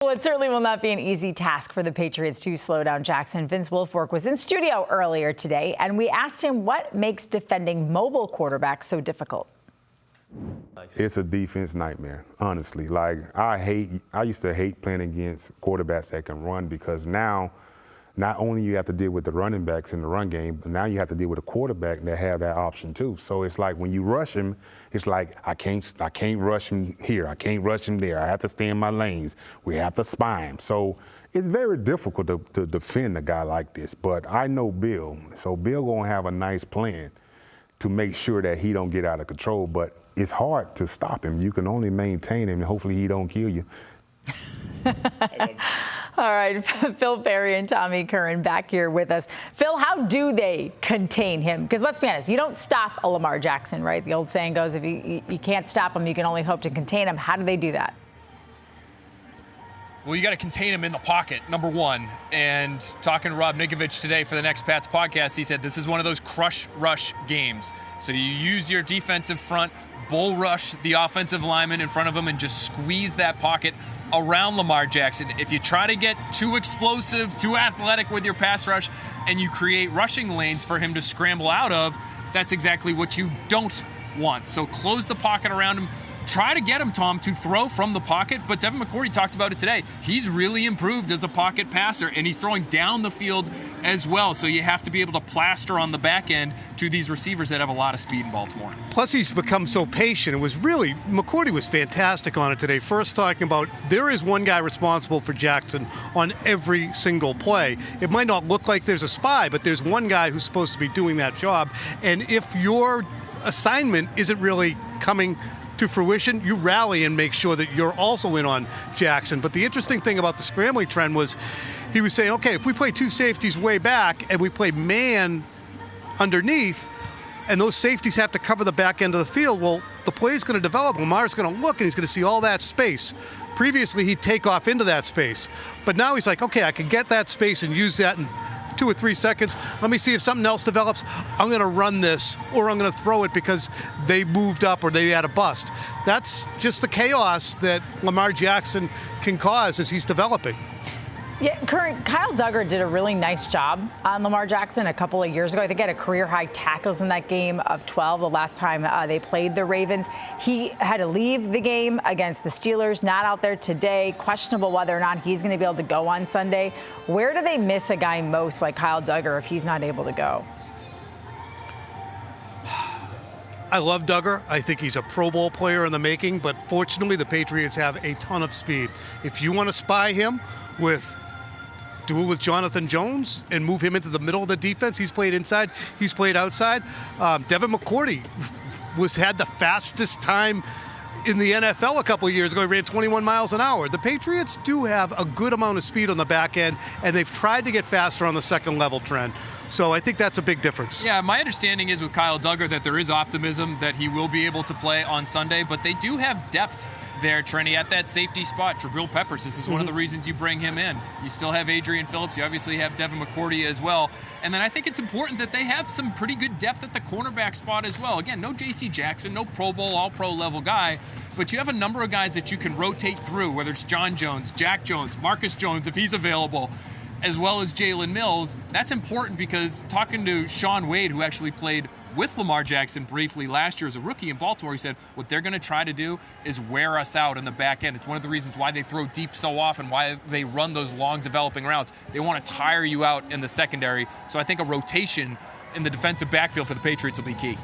Well, it certainly will not be an easy task for the Patriots to slow down Jackson. Vince Wilfork was in studio earlier today, and we asked him what makes defending mobile quarterbacks so difficult. It's a defense nightmare, honestly. Like, I used to hate playing against quarterbacks that can run, because now not only you have to deal with the running backs in the run game, but now you have to deal with a quarterback that have that option too. So it's like when you rush him, it's like I can't rush him here, I can't rush him there. I have to stay in my lanes. We have to spy him. So it's very difficult to defend a guy like this. But I know Bill, so Bill gonna have a nice plan to make sure that he don't get out of control. But it's hard to stop him. You can only maintain him, and hopefully he don't kill you. All right, Phil, Perry, and Tom Curran back here with us. Phil, how do they contain him? Because let's be honest, you don't stop a Lamar Jackson, right? The old saying goes, if you can't stop him, you can only hope to contain him. How do they do that? Well, you got to contain him in the pocket, number one. And talking to Rob Ninkovich today for the Next Pats podcast, he said this is one of those crush-rush games. So you use your defensive front, bull rush the offensive lineman in front of him, and just squeeze that pocket around Lamar Jackson. If you try to get too explosive, too athletic with your pass rush, and you create rushing lanes for him to scramble out of, that's exactly what you don't want. So close the pocket around him. Try to get him, Tom, to throw from the pocket, but Devin McCourty talked about it today. He's really improved as a pocket passer, and he's throwing down the field as well. So you have to be able to plaster on the back end to these receivers that have a lot of speed in Baltimore. Plus, he's become so patient. It was really, McCourty was fantastic on it today. First talking about there is one guy responsible for Jackson on every single play. It might not look like there's a spy, but there's one guy who's supposed to be doing that job. And if your assignment isn't really coming to fruition, you rally and make sure that you're also in on Jackson. But the interesting thing about the scrambling trend was he was saying, okay, if we play two safeties way back and we play man underneath, and those safeties have to cover the back end of the field, well, the play is going to develop. Lamar's going to look and he's going to see all that space. Previously, he'd take off into that space. But now he's like, okay, I can get that space and use that in 2 or 3 seconds. Let me see if something else develops. I'm going to run this, or I'm going to throw it because they moved up or they had a bust. That's just the chaos that Lamar Jackson can cause as he's developing. Yeah, Kyle Duggar did a really nice job on Lamar Jackson a couple of years ago. I think he had a career-high tackles in that game of 12 the last time they played the Ravens. He had to leave the game against the Steelers, not out there today. Questionable whether or not he's going to be able to go on Sunday. Where do they miss a guy most like Kyle Duggar if he's not able to go? I love Duggar. I think he's a Pro Bowl player in the making, but fortunately the Patriots have a ton of speed. If you want to spy him do it with Jonathan Jones and move him into the middle of the defense. He's played inside. He's played outside. Devin McCourty had the fastest time in the NFL a couple of years ago. He ran 21 miles an hour. The Patriots do have a good amount of speed on the back end, and they've tried to get faster on the second level trend. So I think that's a big difference. Yeah, my understanding is with Kyle Duggar that there is optimism that he will be able to play on Sunday, but they do have depth there, Trenni, at that safety spot. Jabril Peppers, this is one of the reasons you bring him in. You still have Adrian Phillips. You obviously have Devin McCourty as well. And then I think it's important that they have some pretty good depth at the cornerback spot as well. Again, no J.C. Jackson, no Pro Bowl, all-pro level guy, but you have a number of guys that you can rotate through, whether it's John Jones, Jack Jones, Marcus Jones, if he's available, as well as Jalen Mills. That's important because talking to Sean Wade, who actually played with Lamar Jackson briefly last year as a rookie in Baltimore, he said what they're going to try to do is wear us out in the back end. It's one of the reasons why they throw deep so often, why they run those long developing routes. They want to tire you out in the secondary. So I think a rotation in the defensive backfield for the Patriots will be key.